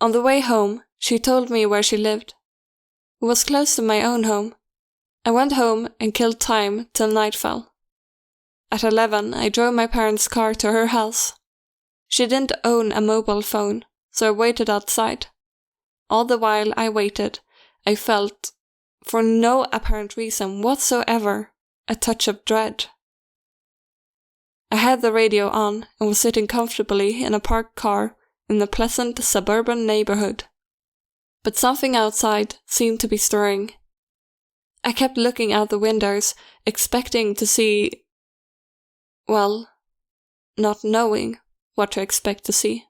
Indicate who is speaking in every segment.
Speaker 1: On the way home, she told me where she lived. It was close to my own home. I went home and killed time till night fell. At 11, I drove my parents' car to her house. She didn't own a mobile phone, so I waited outside. All the while I waited, I felt, for no apparent reason whatsoever, a touch of dread. I had the radio on and was sitting comfortably in a parked car in a pleasant suburban neighborhood. But something outside seemed to be stirring. I kept looking out the windows, expecting to see, well, not knowing what to expect to see.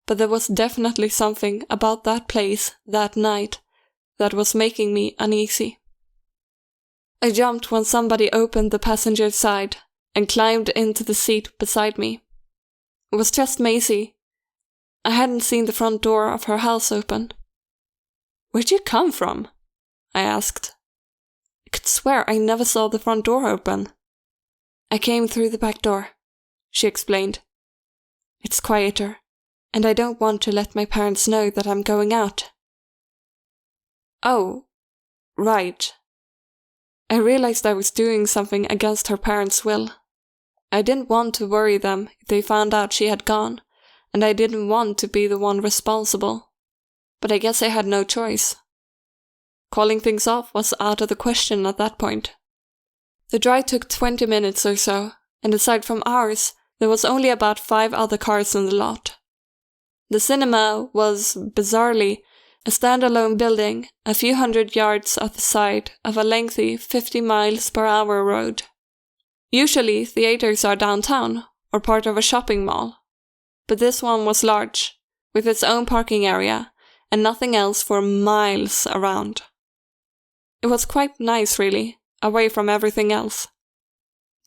Speaker 1: But there was definitely something about that place that night that was making me uneasy. I jumped when somebody opened the passenger side and climbed into the seat beside me. It was just Maisie. I hadn't seen the front door of her house open. "Where'd you come from?" I asked. I could swear I never saw the front door open. "I came through the back door," she explained. "It's quieter, and I don't want to let my parents know that I'm going out." Oh, right. I realized I was doing something against her parents' will. I didn't want to worry them if they found out she had gone, and I didn't want to be the one responsible. But I guess I had no choice. Calling things off was out of the question at that point. The drive took 20 minutes or so, and aside from ours, there was only about 5 other cars in the lot. The cinema was, bizarrely, a standalone building a few hundred yards off the side of a lengthy 50 miles per hour road. Usually theaters are downtown or part of a shopping mall, but this one was large, with its own parking area and nothing else for miles around. It was quite nice, really, away from everything else.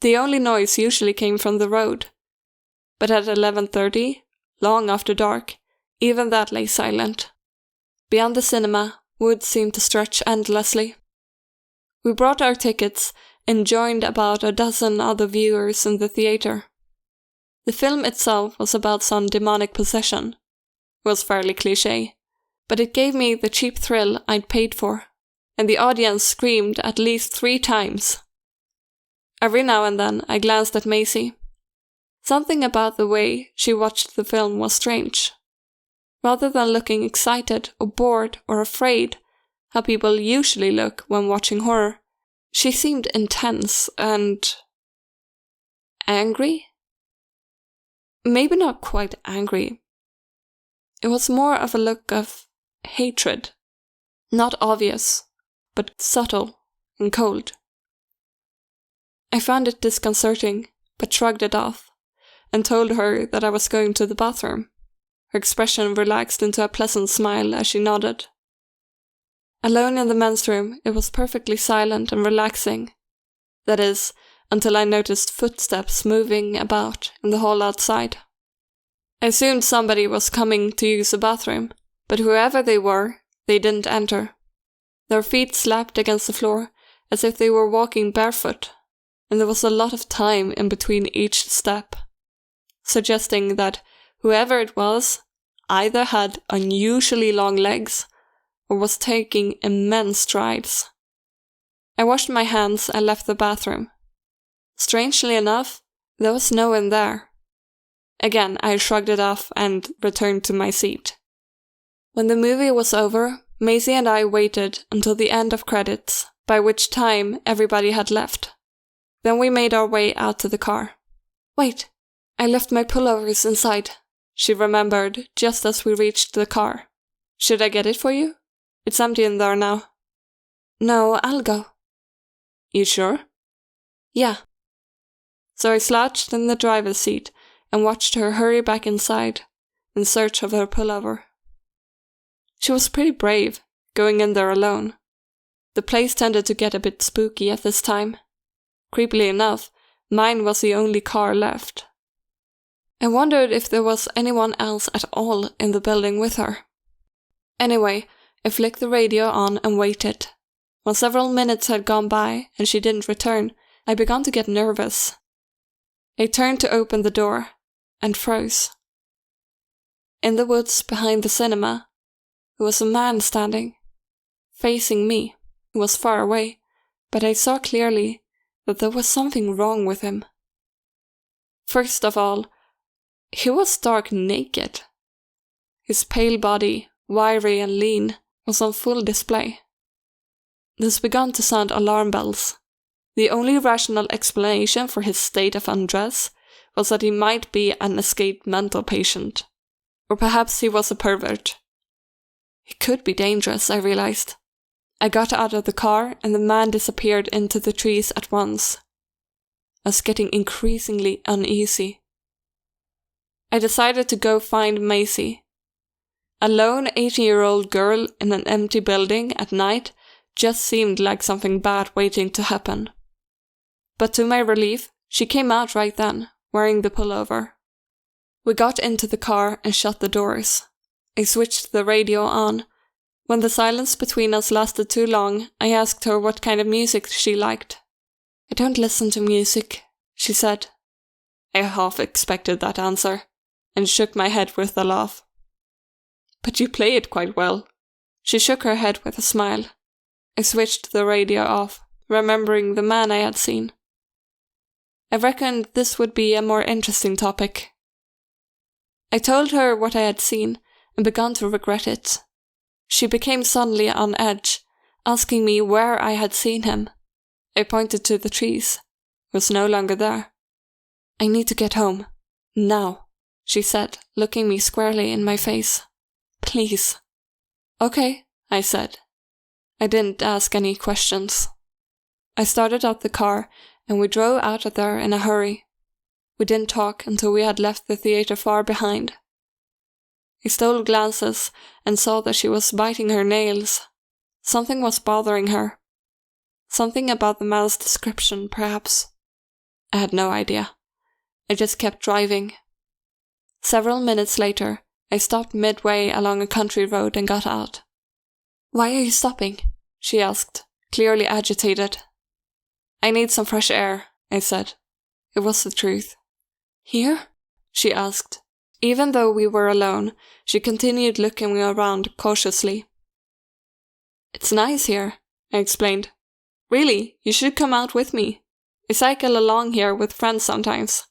Speaker 1: The only noise usually came from the road, but at 11:30, long after dark, even that lay silent. Beyond the cinema, woods seemed to stretch endlessly. We brought our tickets and joined about a dozen other viewers in the theater. The film itself was about some demonic possession. It was fairly cliché, but it gave me the cheap thrill I'd paid for, and the audience screamed at least 3 times. Every now and then I glanced at Maisie. Something about the way she watched the film was strange. Rather than looking excited or bored or afraid, how people usually look when watching horror, she seemed intense and angry? Maybe not quite angry. It was more of a look of hatred. Not obvious, but subtle and cold. I found it disconcerting, but shrugged it off, and told her that I was going to the bathroom. Her expression relaxed into a pleasant smile as she nodded. Alone in the men's room, it was perfectly silent and relaxing. That is, until I noticed footsteps moving about in the hall outside. I assumed somebody was coming to use the bathroom, but whoever they were, they didn't enter. Their feet slapped against the floor as if they were walking barefoot, and there was a lot of time in between each step, suggesting that whoever it was either had unusually long legs or was taking immense strides. I washed my hands and left the bathroom. Strangely enough, there was no one there. Again, I shrugged it off and returned to my seat. When the movie was over, Maisie and I waited until the end of credits, by which time everybody had left. Then we made our way out to the car. "Wait, I left my pullovers inside," she remembered just as we reached the car. "Should I get it for you? It's empty in there now." "No, I'll go." "You sure?" "Yeah." So I slouched in the driver's seat and watched her hurry back inside in search of her pullover. She was pretty brave, going in there alone. The place tended to get a bit spooky at this time. Creepily enough, mine was the only car left. I wondered if there was anyone else at all in the building with her. Anyway, I flicked the radio on and waited. When several minutes had gone by and she didn't return, I began to get nervous. I turned to open the door and froze. In the woods behind the cinema, there was a man standing, facing me. He was far away, but I saw clearly that there was something wrong with him. First of all, he was stark naked. His pale body, wiry and lean, was on full display. This began to sound alarm bells. The only rational explanation for his state of undress was that he might be an escaped mental patient. Or perhaps he was a pervert. He could be dangerous, I realized. I got out of the car and the man disappeared into the trees at once. I was getting increasingly uneasy. I decided to go find Maisie. A lone 18-year-old girl in an empty building at night just seemed like something bad waiting to happen. But to my relief, she came out right then, wearing the pullover. We got into the car and shut the doors. I switched the radio on. When the silence between us lasted too long, I asked her what kind of music she liked. "I don't listen to music," she said. I half expected that answer, and shook my head with a laugh. "But you play it quite well." She shook her head with a smile. I switched the radio off, remembering the man I had seen. I reckoned this would be a more interesting topic. I told her what I had seen, and began to regret it. She became suddenly on edge, asking me where I had seen him. I pointed to the trees. He was no longer there. "I need to get home. Now," she said, looking me squarely in my face. "Please." "Okay," I said. I didn't ask any questions. I started up the car, and we drove out of there in a hurry. We didn't talk until we had left the theater far behind. I stole glances and saw that she was biting her nails. Something was bothering her. Something about the man's description, perhaps. I had no idea. I just kept driving. Several minutes later, I stopped midway along a country road and got out. "Why are you stopping?" she asked, clearly agitated. "I need some fresh air," I said. It was the truth. "Here?" she asked. Even though we were alone, she continued looking around cautiously. "It's nice here," I explained. "Really, you should come out with me. I cycle along here with friends sometimes."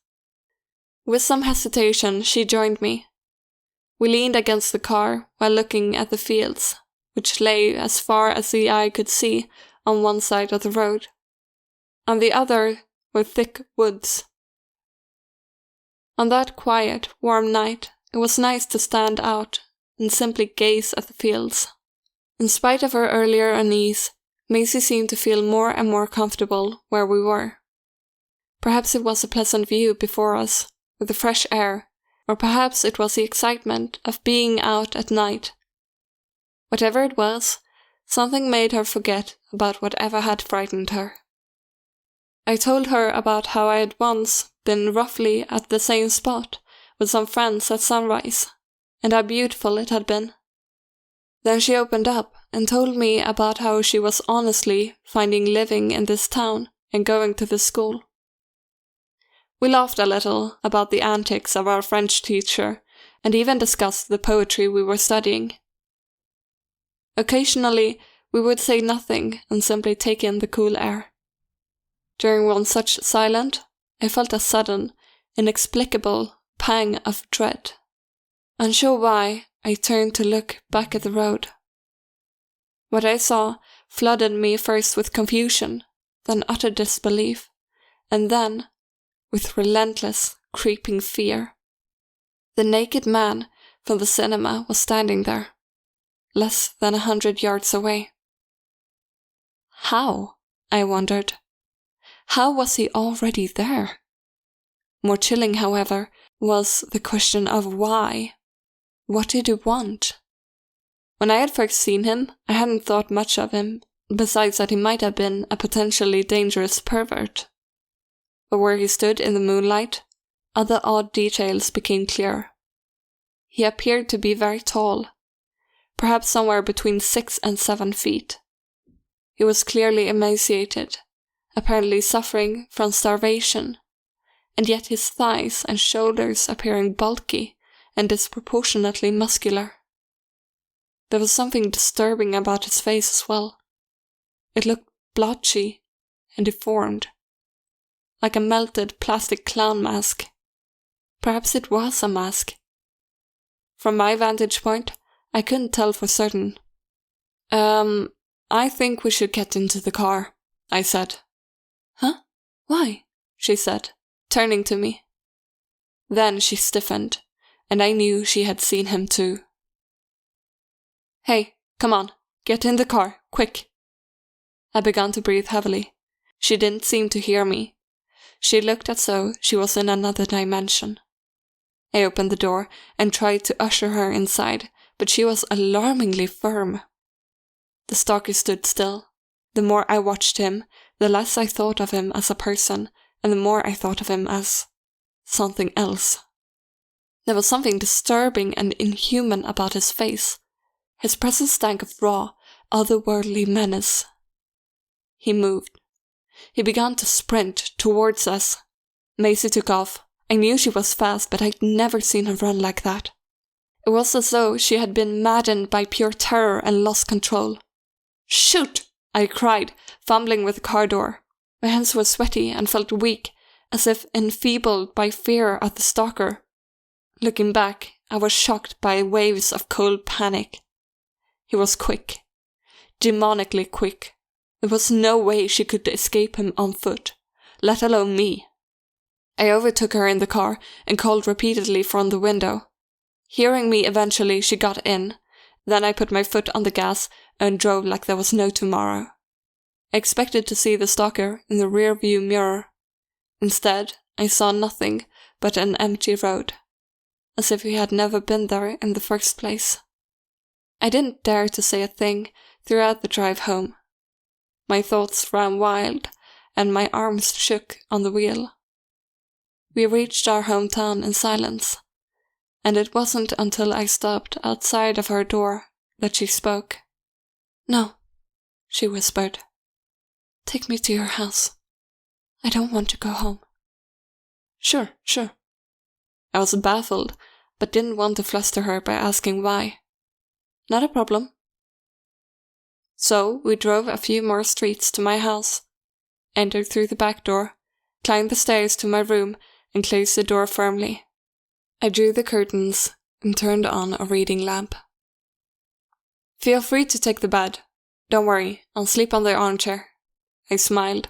Speaker 1: With some hesitation, she joined me. We leaned against the car while looking at the fields, which lay as far as the eye could see on one side of the road. On the other were thick woods. On that quiet, warm night, it was nice to stand out and simply gaze at the fields. In spite of her earlier unease, Maisie seemed to feel more and more comfortable where we were. Perhaps it was a pleasant view before us, with the fresh air, or perhaps it was the excitement of being out at night. Whatever it was, something made her forget about whatever had frightened her. I told her about how I had once been roughly at the same spot with some friends at sunrise, and how beautiful it had been. Then she opened up and told me about how she was honestly finding living in this town and going to this school. We laughed a little about the antics of our French teacher and even discussed the poetry we were studying. Occasionally, we would say nothing and simply take in the cool air. During one such silence, I felt a sudden, inexplicable pang of dread. Unsure why, I turned to look back at the road. What I saw flooded me first with confusion, then utter disbelief, and then with relentless, creeping fear. The naked man from the cinema was standing there, less than 100 yards away. How? I wondered. How was he already there? More chilling, however, was the question of why. What did he want? When I had first seen him, I hadn't thought much of him, besides that he might have been a potentially dangerous pervert. But where he stood in the moonlight, other odd details became clear. He appeared to be very tall, perhaps somewhere between 6 and 7 feet. He was clearly emaciated, apparently suffering from starvation, and yet his thighs and shoulders appearing bulky and disproportionately muscular. There was something disturbing about his face as well. It looked blotchy and deformed, like a melted plastic clown mask. Perhaps it was a mask. From my vantage point, I couldn't tell for certain. I think we should get into the car, I said. Huh? Why? She said, turning to me. Then she stiffened, and I knew she had seen him too. Hey, come on, get in the car, quick. I began to breathe heavily. She didn't seem to hear me. She looked as though she was in another dimension. I opened the door and tried to usher her inside, but she was alarmingly firm. The stalker stood still. The more I watched him, the less I thought of him as a person, and the more I thought of him as something else. There was something disturbing and inhuman about his face. His presence stank of raw, otherworldly menace. He moved. He began to sprint towards us. Maisie took off. I knew she was fast, but I'd never seen her run like that. It was as though she had been maddened by pure terror and lost control. Shoot! I cried, fumbling with the car door. My hands were sweaty and felt weak, as if enfeebled by fear of the stalker. Looking back, I was shocked by waves of cold panic. He was quick. Demonically quick. There was no way she could escape him on foot, let alone me. I overtook her in the car and called repeatedly from the window. Hearing me eventually, she got in. Then I put my foot on the gas and drove like there was no tomorrow. I expected to see the stalker in the rear-view mirror. Instead, I saw nothing but an empty road, as if he had never been there in the first place. I didn't dare to say a thing throughout the drive home. My thoughts ran wild, and my arms shook on the wheel. We reached our hometown in silence, and it wasn't until I stopped outside of her door that she spoke. No, she whispered. Take me to your house. I don't want to go home. Sure. I was baffled, but didn't want to fluster her by asking why. Not a problem. So we drove a few more streets to my house, entered through the back door, climbed the stairs to my room, and closed the door firmly. I drew the curtains and turned on a reading lamp. Feel free to take the bed. Don't worry, I'll sleep on the armchair. I smiled,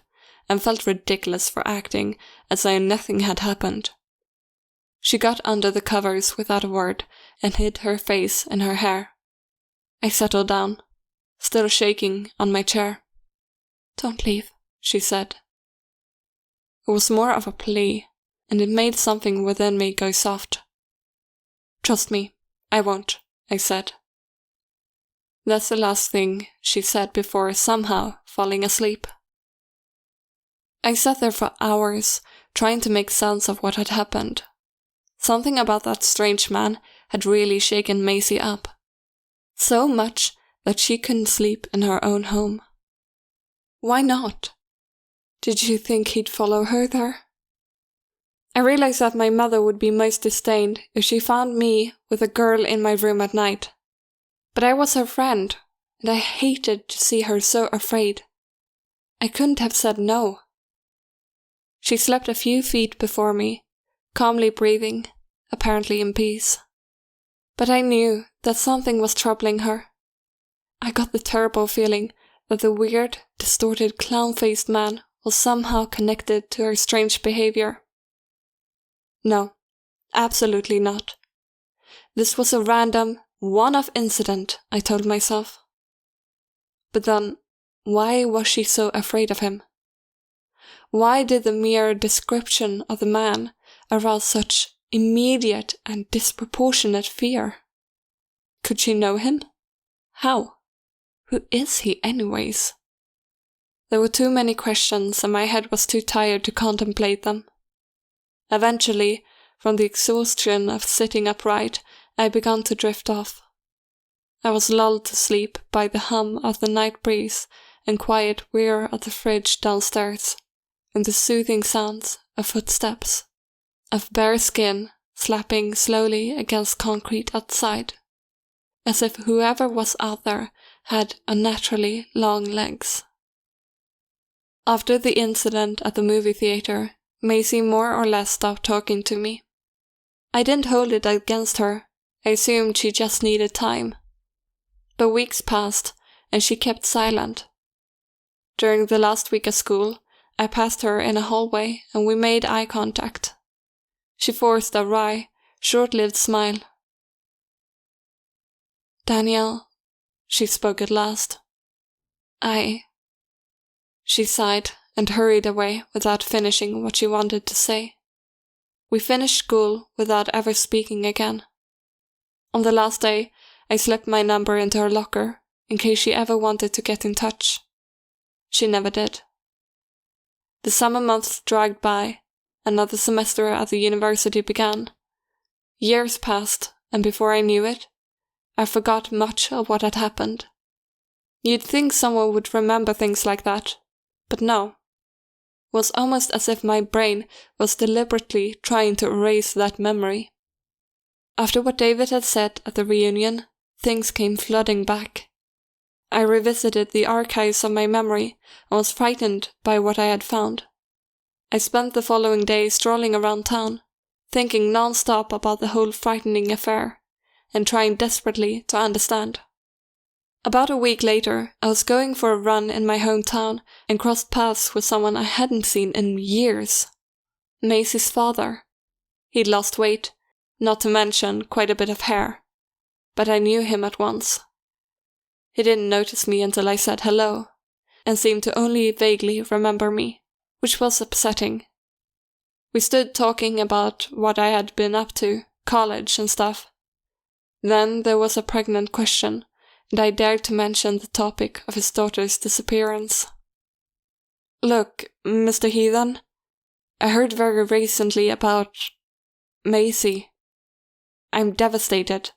Speaker 1: and felt ridiculous for acting as though nothing had happened. She got under the covers without a word and hid her face in her hair. I settled down, still shaking on my chair. Don't leave, she said. It was more of a plea, and it made something within me go soft. Trust me, I won't, I said. That's the last thing she said before somehow falling asleep. I sat there for hours, trying to make sense of what had happened. Something about that strange man had really shaken Maisie up. So much that she couldn't sleep in her own home. Why not? Did you think he'd follow her there? I realized that my mother would be most disdained if she found me with a girl in my room at night. But I was her friend, and I hated to see her so afraid. I couldn't have said no. She slept a few feet before me, calmly breathing, apparently in peace. But I knew that something was troubling her. I got the terrible feeling that the weird, distorted, clown-faced man was somehow connected to her strange behavior. No, absolutely not. This was a random, one-off incident, I told myself. But then, why was she so afraid of him? Why did the mere description of the man arouse such immediate and disproportionate fear? Could she know him? How? Who is he anyways? There were too many questions and my head was too tired to contemplate them. Eventually, from the exhaustion of sitting upright, I began to drift off. I was lulled to sleep by the hum of the night breeze and quiet whir of the fridge downstairs, and the soothing sounds of footsteps, of bare skin slapping slowly against concrete outside, as if whoever was out there had unnaturally long legs. After the incident at the movie theater, Maisie more or less stopped talking to me. I didn't hold it against her. I assumed she just needed time. But weeks passed, and she kept silent. During the last week of school, I passed her in a hallway and we made eye contact. She forced a wry, short-lived smile. "Daniel," she spoke at last. She sighed and hurried away without finishing what she wanted to say. We finished school without ever speaking again. On the last day, I slipped my number into her locker in case she ever wanted to get in touch. She never did. The summer months dragged by. Another semester at the university began. Years passed, and before I knew it, I forgot much of what had happened. You'd think someone would remember things like that, but no. It was almost as if my brain was deliberately trying to erase that memory. After what David had said at the reunion, things came flooding back. I revisited the archives of my memory and was frightened by what I had found. I spent the following day strolling around town, thinking non-stop about the whole frightening affair, and trying desperately to understand. About a week later, I was going for a run in my hometown and crossed paths with someone I hadn't seen in years. Maisie's father. He'd lost weight, not to mention quite a bit of hair, but I knew him at once. He didn't notice me until I said hello, and seemed to only vaguely remember me, which was upsetting. We stood talking about what I had been up to, college and stuff. Then there was a pregnant question, and I dared to mention the topic of his daughter's disappearance. "Look, Mr. Heathen, I heard very recently about Maisie. I'm devastated."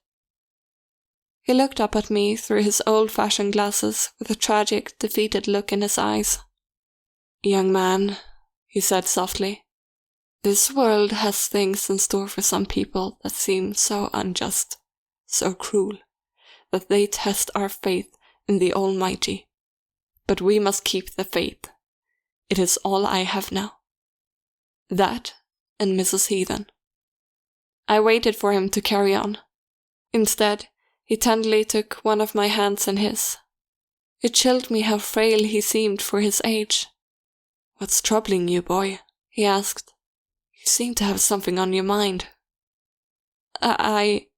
Speaker 1: He looked up at me through his old-fashioned glasses with a tragic, defeated look in his eyes. "Young man," he said softly, "this world has things in store for some people that seem so unjust, so cruel, that they test our faith in the Almighty. But we must keep the faith. It is all I have now. That and Mrs. Heathen." I waited for him to carry on. Instead, he tenderly took one of my hands in his. It chilled me how frail he seemed for his age. "What's troubling you, boy?" he asked. "You seem to have something on your mind." I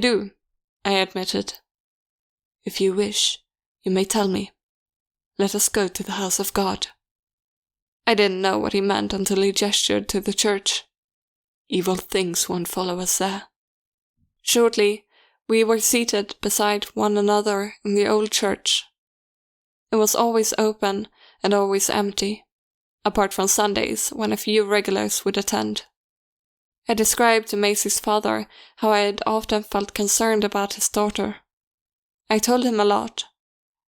Speaker 1: do," I admitted. "If you wish, you may tell me. Let us go to the house of God." I didn't know what he meant until he gestured to the church. "Evil things won't follow us there." Shortly, we were seated beside one another in the old church. It was always open and always empty, apart from Sundays when a few regulars would attend. I described to Maisie's father how I had often felt concerned about his daughter. I told him a lot,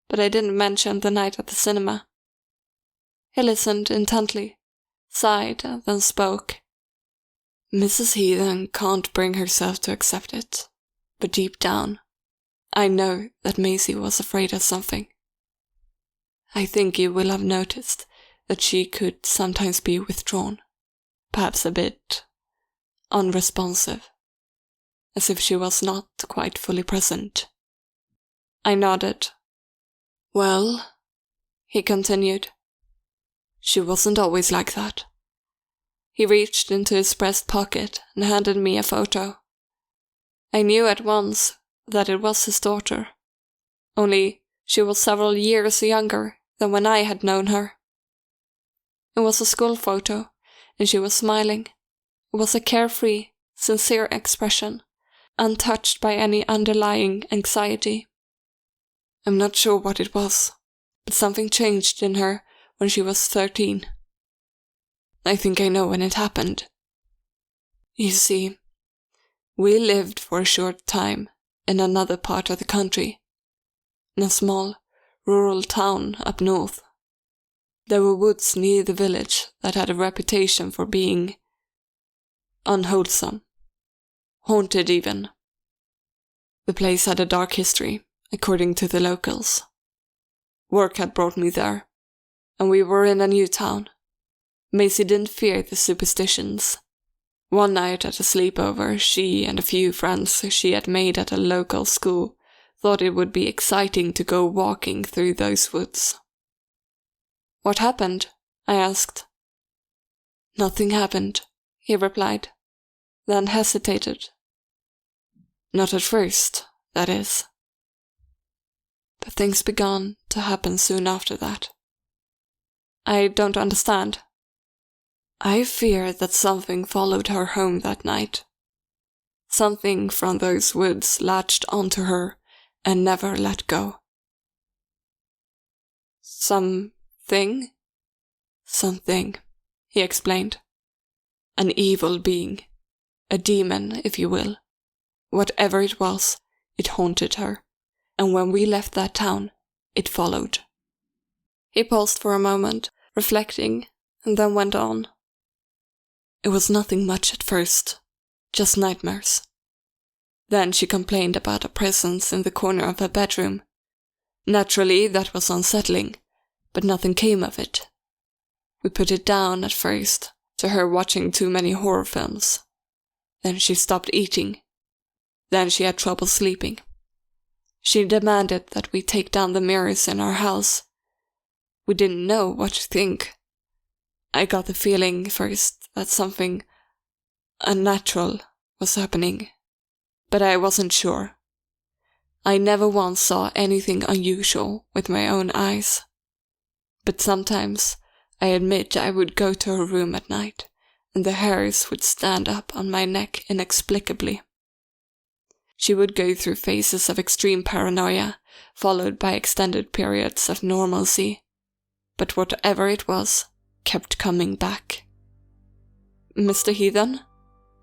Speaker 1: but I didn't mention the night at the cinema. He listened intently, sighed, then spoke. "Mrs. Heathen can't bring herself to accept it, but deep down, I know that Maisie was afraid of something. I think you will have noticed that she could sometimes be withdrawn, perhaps a bit unresponsive, as if she was not quite fully present." I nodded. "Well," he continued, "she wasn't always like that." He reached into his breast pocket and handed me a photo. I knew at once that it was his daughter, only she was several years younger than when I had known her. It was a school photo, and she was smiling. It was a carefree, sincere expression, untouched by any underlying anxiety. I'm not sure what it was, but something changed in her when she was 13. I think I know when it happened. You see, we lived for a short time in another part of the country, in a small, rural town up north. There were woods near the village that had a reputation for being unwholesome, haunted even. The place had a dark history, according to the locals. Work had brought me there, and we were in a new town. Maisie didn't fear the superstitions. One night at a sleepover, she and a few friends she had made at a local school thought it would be exciting to go walking through those woods. "What happened?" I asked. "Nothing happened," he replied, then hesitated. "Not at first, that is. But things began to happen soon after that." "I don't understand." "I fear that something followed her home that night. Something from those woods latched onto her and never let go." Something, he explained. "An evil being. A demon, if you will. Whatever it was, it haunted her. And when we left that town, it followed." He paused for a moment, reflecting, and then went on. "It was nothing much at first, just nightmares. Then she complained about a presence in the corner of her bedroom. Naturally, that was unsettling, but nothing came of it. We put it down at first to her watching too many horror films. Then she stopped eating. Then she had trouble sleeping. She demanded that we take down the mirrors in our house. We didn't know what to think. I got the feeling first that something unnatural was happening, but I wasn't sure. I never once saw anything unusual with my own eyes. But sometimes, I admit, I would go to her room at night, and the hairs would stand up on my neck inexplicably. She would go through phases of extreme paranoia, followed by extended periods of normalcy. But whatever it was, kept coming back." "Mr. Heathen?"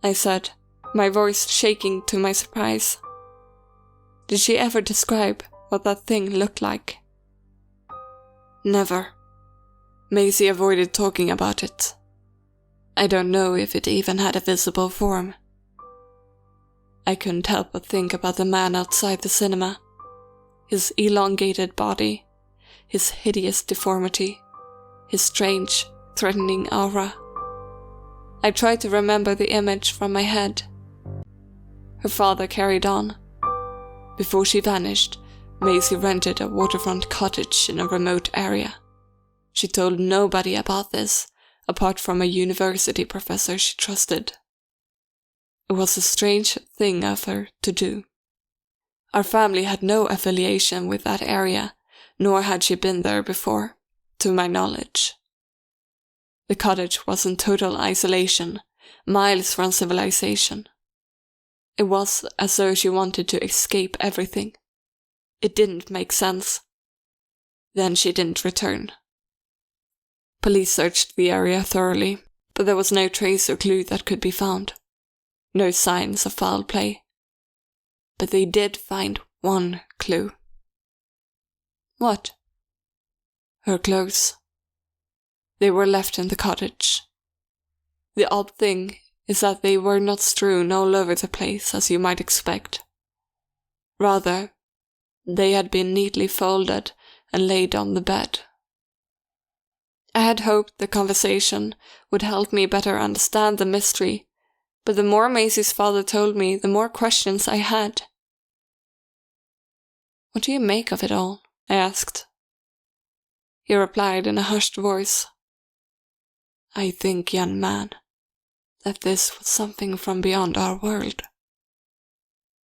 Speaker 1: I said, my voice shaking to my surprise. "Did she ever describe what that thing looked like?" "Never. Maisie avoided talking about it. I don't know if it even had a visible form. I couldn't help but think about the man outside the cinema. His elongated body, his hideous deformity, his strange, threatening aura. I tried to remember the image from my head. Her father carried on. Before she vanished, Maisie rented a waterfront cottage in a remote area. She told nobody about this, apart from a university professor she trusted. It was a strange thing of her to do. Our family had no affiliation with that area, nor had she been there before, to my knowledge. The cottage was in total isolation, miles from civilization. It was as though she wanted to escape everything. It didn't make sense. Then she didn't return. Police searched the area thoroughly, but there was no trace or clue that could be found. No signs of foul play. But they did find one clue. "What?" "Her clothes. They were left in the cottage. The odd thing is that they were not strewn all over the place as you might expect. Rather, they had been neatly folded and laid on the bed." I had hoped the conversation would help me better understand the mystery, but the more Maisie's father told me, the more questions I had. "What do you make of it all?" I asked. He replied in a hushed voice, "I think, young man, that this was something from beyond our world.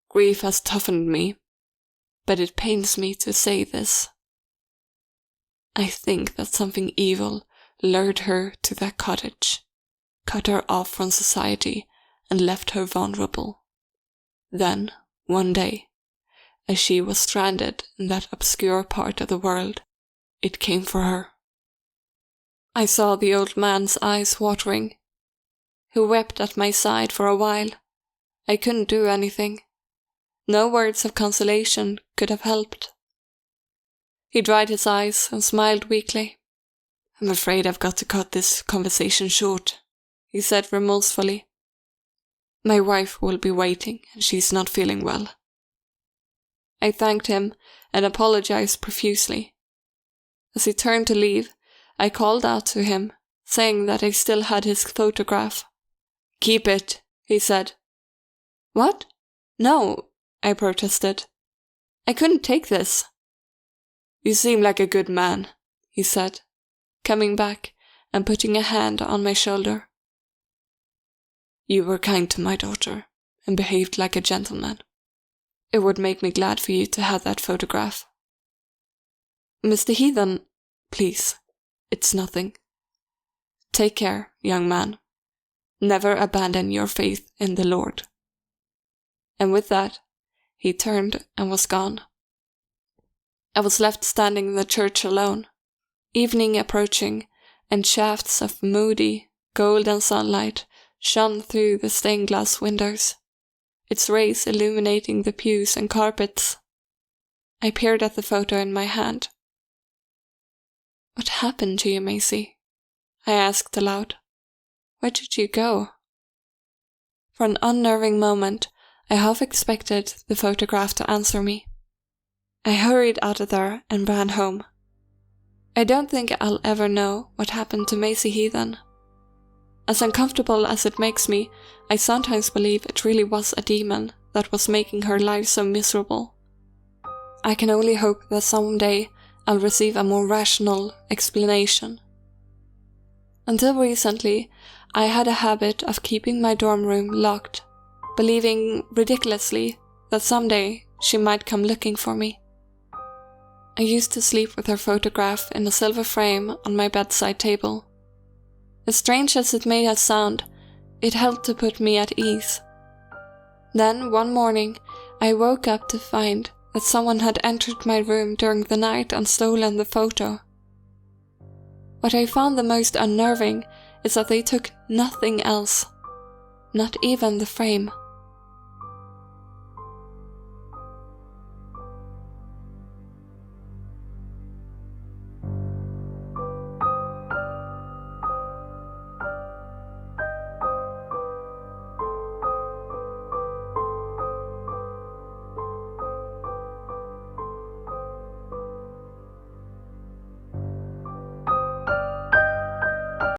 Speaker 1: Grief has toughened me, but it pains me to say this. I think that something evil lured her to that cottage, cut her off from society, and left her vulnerable. Then, one day, as she was stranded in that obscure part of the world, it came for her." I saw the old man's eyes watering. He wept at my side for a while. I couldn't do anything. No words of consolation could have helped. He dried his eyes and smiled weakly. "I'm afraid I've got to cut this conversation short," he said remorsefully. My wife will be waiting and she's not feeling well." I thanked him and apologized profusely. As he turned to leave, I called out to him, saying that I still had his photograph. "Keep it," he said. "What? No," I protested. "I couldn't take this." "You seem like a good man," he said, coming back and putting a hand on my shoulder. "You were kind to my daughter and behaved like a gentleman. It would make me glad for you to have that photograph." "Mr. Heathen, please, it's nothing. Take care, young man. Never abandon your faith in the Lord." And with that, he turned and was gone. I was left standing in the church alone, evening approaching, and shafts of moody, golden sunlight shone through the stained glass windows, its rays illuminating the pews and carpets. I peered at the photo in my hand. "What happened to you, Maisie?" I asked aloud. "Where did you go?" For an unnerving moment, I half expected the photograph to answer me. I hurried out of there and ran home. I don't think I'll ever know what happened to Maisie Heathen. As uncomfortable as it makes me, I sometimes believe it really was a demon that was making her life so miserable. I can only hope that someday I'll receive a more rational explanation. Until recently, I had a habit of keeping my dorm room locked, believing ridiculously that someday she might come looking for me. I used to sleep with her photograph in a silver frame on my bedside table. As strange as it may have sounded, it helped to put me at ease. Then, one morning, I woke up to find that someone had entered my room during the night and stolen the photo. What I found the most unnerving is that they took nothing else, not even the frame.